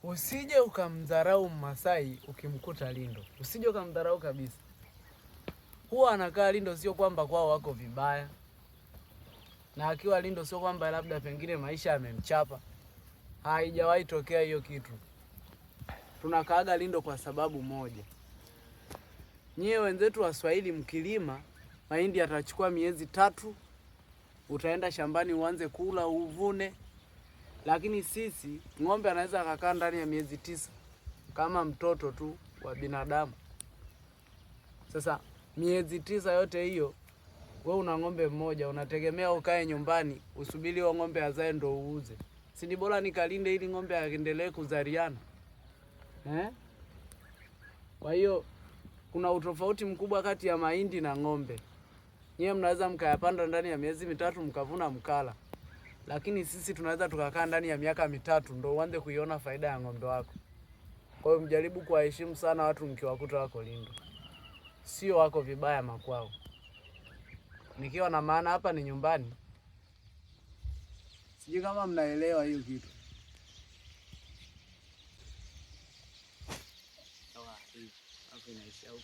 Usije ukamdharau Mmasai ukimkuta Lindo. Usije ukamdharau kabisa. Huwa anakaa Lindo, sio kwamba kwao wako vibaya. Na akiwa Lindo sio kwamba labda pengine maisha yamemchapa. Haijawahi tokea hiyo kitu. Tunakaaga Lindo kwa sababu moja. Nyie wenzetu Waswahili mkilima, mahindi yatachukua miezi 3, utaenda shambani uanze kula uvune. Lakini sisi ng'ombe anaweza akakaa ndani ya miezi 9 kama mtoto tu wa binadamu. Sasa miezi 9 yote hiyo wewe una ng'ombe mmoja, unategemea ukae nyumbani usubiri wa ng'ombe azae ndo uuze. Si ni bora nikalinde ili ng'ombe aendelee kuzaliana? Kwa hiyo kuna utofauti mkubwa kati ya mahindi na ng'ombe. Nyie mnaweza mkayapanda ndani ya miezi 3 mkavuna mkala. Lakini sisi tunaweza tukakaa ndani ya miaka 3 ndo uanze kuiona faida ya ng'ombe wako. Kwa hiyo mjaribu kuwaheshimu sana watu mkiwakuta wako Lindo. Sio wako vibaya makwao. Nikiwa na maana hapa ni nyumbani. Sijui kama mnaelewa hiyo kitu. Sawa, hapo inaishia huko.